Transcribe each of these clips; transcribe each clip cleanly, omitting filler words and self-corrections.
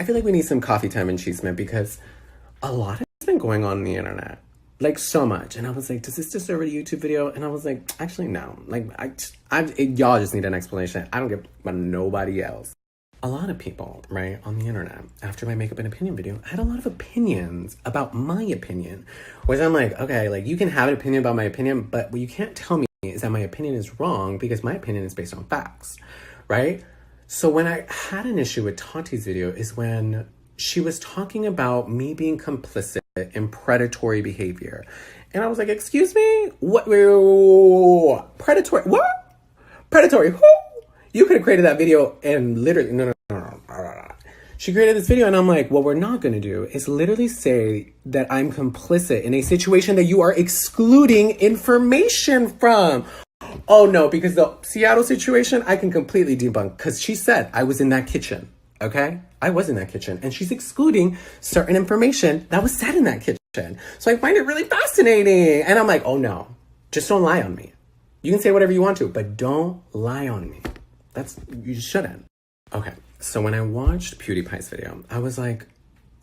I feel like we need some coffee time and cheeseman because a lot has been going on the internet. Like, so much. And I was like, does this deserve a YouTube video? And I was like, actually, no. Like, y'all just need an explanation. I don't give about nobody else. A lot of people, right, on the internet, after my makeup and opinion video, had a lot of opinions about my opinion. Which I'm like, okay, like, you can have an opinion about my opinion, but what you can't tell me is that my opinion is wrong because my opinion is based on facts, right? So when I had an issue with Tati's video is when she was talking about me being complicit in predatory behavior. And I was like, excuse me? What? Predatory? What? Predatory? Who? You could have created that video and literally, no. She created this video and I'm like, what we're not going to do is literally say that I'm complicit in a situation that you are excluding information from. Oh no, because the Seattle situation, I can completely debunk because she said I was in that kitchen. Okay? I was in that kitchen and she's excluding certain information that was said in that kitchen. So I find it really fascinating. And I'm like, oh no, just don't lie on me. You can say whatever you want to, but don't lie on me. You shouldn't. Okay, so when I watched PewDiePie's video, I was like,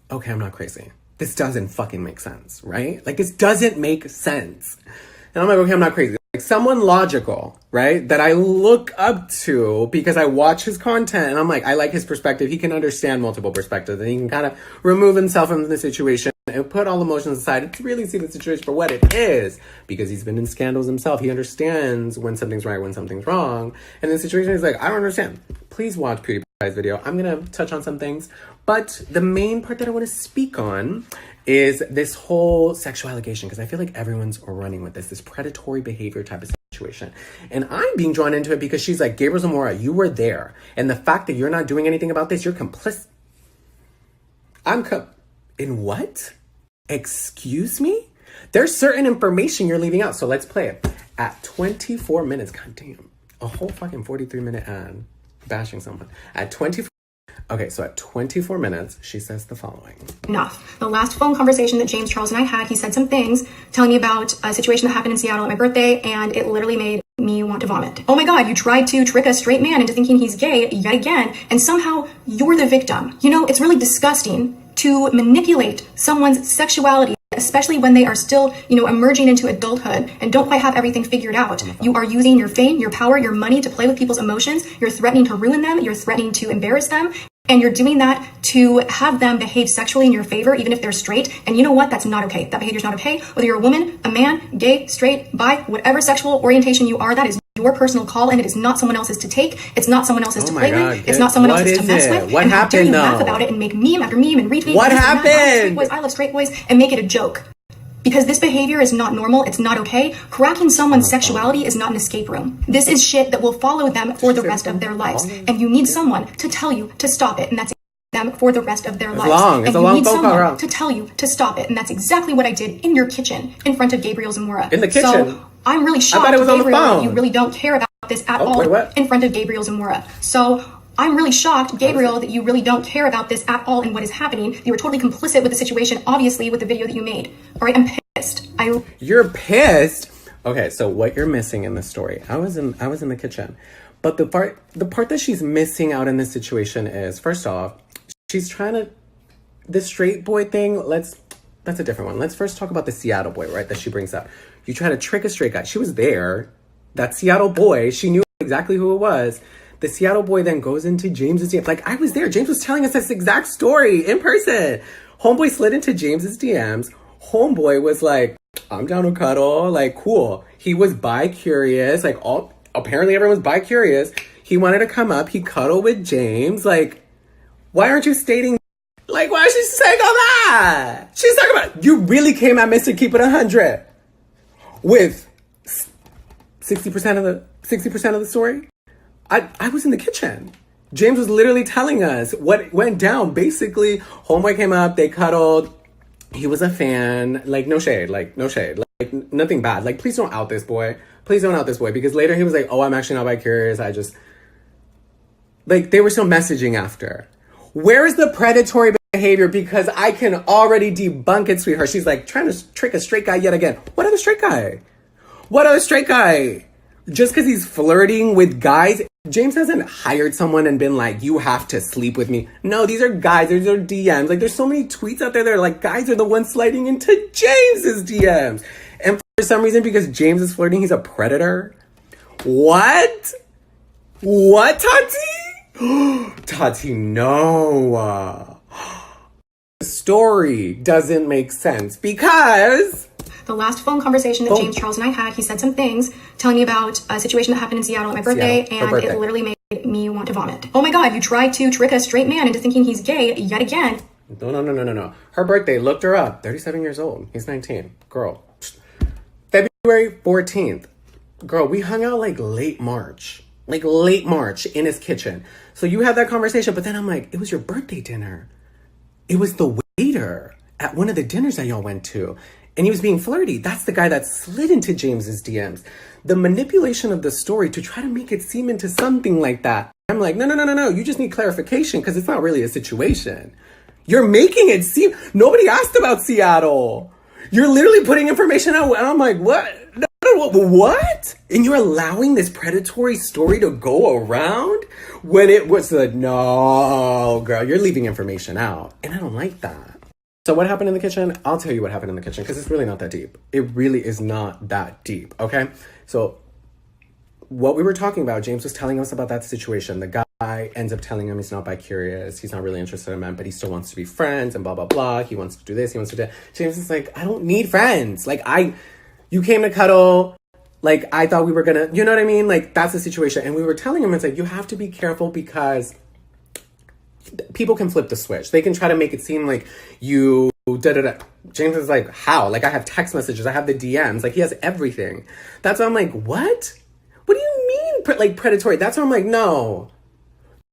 okay, I'm not crazy. This doesn't fucking make sense, right? Like, this doesn't make sense. And I'm like, okay, I'm not crazy. Like, someone logical, right, that I look up to because I watch his content and I'm like, I like his perspective. He can understand multiple perspectives and he can kind of remove himself from the situation and put all emotions aside to really see the situation for what it is. Because he's been in scandals himself. He understands when something's right, when something's wrong. And the situation is like, I don't understand. Please watch PewDiePie's video. I'm going to touch on some things. But the main part that I want to speak on is this whole sexual allegation. Because I feel like everyone's running with this predatory behavior type of situation. And I'm being drawn into it because she's like, Gabriel Zamora, you were there. And the fact that you're not doing anything about this, you're complicit. In what? Excuse me? There's certain information you're leaving out. So let's play it. At 24 minutes, goddamn, a whole fucking 43-minute ad bashing someone. Okay, so at 24 minutes, she says the following. Enough. The last phone conversation that James Charles and I had, he said some things telling me about a situation that happened in Seattle at my birthday, and it literally made me want to vomit. Oh my God, you tried to trick a straight man into thinking he's gay yet again, and somehow you're the victim. You know, it's really disgusting to manipulate someone's sexuality, especially when they are still, emerging into adulthood and don't quite have everything figured out. You are using your fame, your power, your money to play with people's emotions. You're threatening to ruin them. You're threatening to embarrass them. And you're doing that to have them behave sexually in your favor, even if they're straight. And you know what? That's not okay. That behavior's not okay. Whether you're a woman, a man, gay, straight, bi, whatever sexual orientation you are, that is your personal call, and it is not someone else's to take. It's not someone else's to play with. It's not someone else's to mess with. What and happened, how dare you though? laugh about it and make meme after meme and retweet. What happened? I love straight boys, and make it a joke. Because this behavior is not normal, it's not okay. Cracking someone's sexuality is not an escape room. This is shit that will follow them for the rest of their lives. And you need someone to tell you to stop it, and that's them for the rest of their lives. It's a long phone call around. To tell you to stop it, and that's exactly what I did in your kitchen in front of Gabriel Zamora. In the kitchen? So I'm really shocked, I thought it was on the Gabriel, phone. that you really don't care about this at all in front of Gabriel Zamora. So I'm really shocked, Gabriel, that you really don't care about this at all and what is happening. You were totally complicit with the situation, obviously, with the video that you made. All right, I'm pissed. You're pissed? Okay, so what you're missing in this story, I was in the kitchen. But the part that she's missing out in this situation is, first off, she's trying to, the straight boy thing, that's a different one. Let's first talk about the Seattle boy, right, that she brings up. You try to trick a straight guy. She was there. That Seattle boy, she knew exactly who it was. The Seattle boy then goes into James's DMs. Like, I was there. James was telling us this exact story in person. Homeboy slid into James's DMs. Homeboy was like, I'm down to cuddle. Like, cool. He was bi-curious. Like, apparently everyone's bi-curious. He wanted to come up. He cuddled with James. Like, why aren't you stating? Like, why is she saying all that? She's talking about, you really came at Mr. Keep It 100 with 60% of the story. I was in the kitchen. James was literally telling us what went down. Basically, homeboy came up, they cuddled. He was a fan. Like, no shade. Like, nothing bad. Like, please don't out this boy. Please don't out this boy. Because later he was like, oh, I'm actually not bi-curious. I just... Like, they were still messaging after. Where is the predatory behavior? Because I can already debunk it, sweetheart. She's like, trying to trick a straight guy yet again. What other straight guy? What other straight guy? Just because he's flirting with guys James hasn't hired someone and been like, you have to sleep with me. No, these are guys. These are DMs. Like, there's so many tweets out there that are like, guys are the ones sliding into James's DMs. And for some reason, because James is flirting, he's a predator. What? What, Tati? Tati, no. The story doesn't make sense because the last phone conversation that James Charles and I had, he said some things telling me about a situation that happened in Seattle at my birthday, and it literally made me want to vomit. Oh my God, you tried to trick a straight man into thinking he's gay yet again. No. Her birthday, looked her up. 37 years old. He's 19. Girl. February 14th. Girl, we hung out like late March in his kitchen. So you had that conversation, but then I'm like, it was your birthday dinner. It was the waiter at one of the dinners that y'all went to. And he was being flirty. That's the guy that slid into James's DMs. The manipulation of the story to try to make it seem into something like that. I'm like, no. You just need clarification because it's not really a situation. You're making it seem, nobody asked about Seattle. You're literally putting information out. And I'm like, what? What? And you're allowing this predatory story to go around when it was no, girl, you're leaving information out. And I don't like that. So what happened in the kitchen? I'll tell you what happened in the kitchen because it's really not that deep. It really is not that deep, okay? So what we were talking about, James was telling us about that situation. The guy ends up telling him he's not bi-curious. He's not really interested in men, but he still wants to be friends and blah, blah, blah. He wants to do this. He wants to do that. James is like, I don't need friends. Like, you came to cuddle. Like, I thought we were gonna, you know what I mean? Like, that's the situation. And we were telling him, it's like, you have to be careful because people can flip the switch. They can try to make it seem like you da-da-da. James is like, how? Like, I have text messages. I have the DMs. Like, he has everything. That's why I'm like, what? What do you mean, like, predatory? That's why I'm like, no.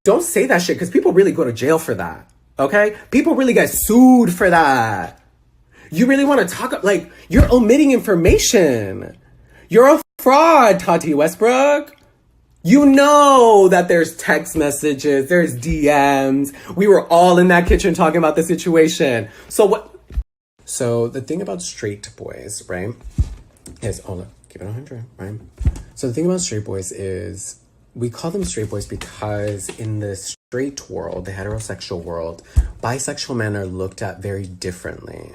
Don't say that shit because people really go to jail for that, okay? People really get sued for that. You really want to talk, like, you're omitting information. You're a fraud, Tati Westbrook. You know that there's text messages, there's DMs. We were all in that kitchen talking about the situation. So what? So the thing about straight boys, right, is, keep it 100, right? So the thing about straight boys is we call them straight boys because in the straight world, the heterosexual world, bisexual men are looked at very differently.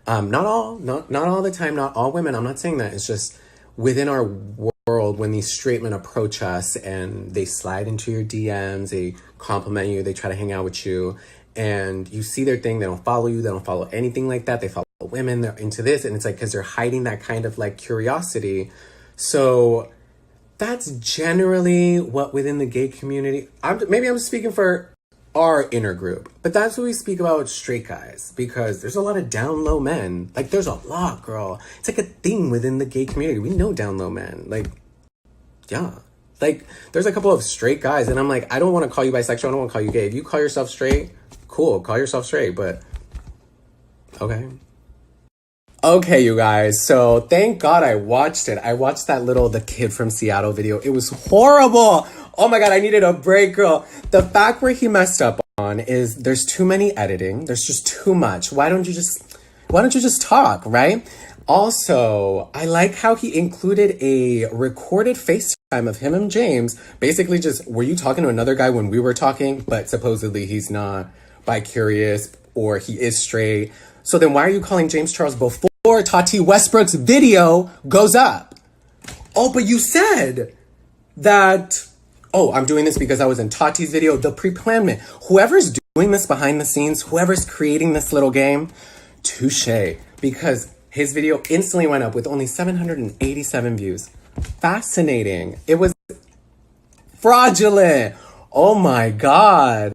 Not all the time, not all women. I'm not saying that. It's just within our world, when these straight men approach us and they slide into your DMs, they compliment you, they try to hang out with you, and you see their thing, they don't follow you, they don't follow anything like that, they follow women, they're into this, and it's like, because they're hiding that kind of like curiosity. So that's generally what within the gay community, maybe I'm speaking for our inner group, but that's what we speak about with straight guys, because there's a lot of down low men. Like, there's a lot, girl. It's like a thing within the gay community. We know down low men. Like, yeah. Like, there's a couple of straight guys, and I'm like, I don't want to call you bisexual, I don't want to call you gay. If you call yourself straight, cool, call yourself straight, but okay. Okay, you guys, so thank God I watched it. I watched that The Kid from Seattle video. It was horrible. Oh my God, I needed a break, girl. The fact where he messed up on is there's too many editing. There's just too much. Why don't you just talk, right? Also, I like how he included a recorded FaceTime of him and James. Basically just, were you talking to another guy when we were talking, but supposedly he's not bi-curious or he is straight. So then why are you calling James Charles before Tati Westbrook's video goes up? Oh, but you said that, I'm doing this because I was in Tati's video, the pre-planment. Whoever's doing this behind the scenes, whoever's creating this little game, touche. Because his video instantly went up with only 787 views. Fascinating. It was fraudulent. Oh my God.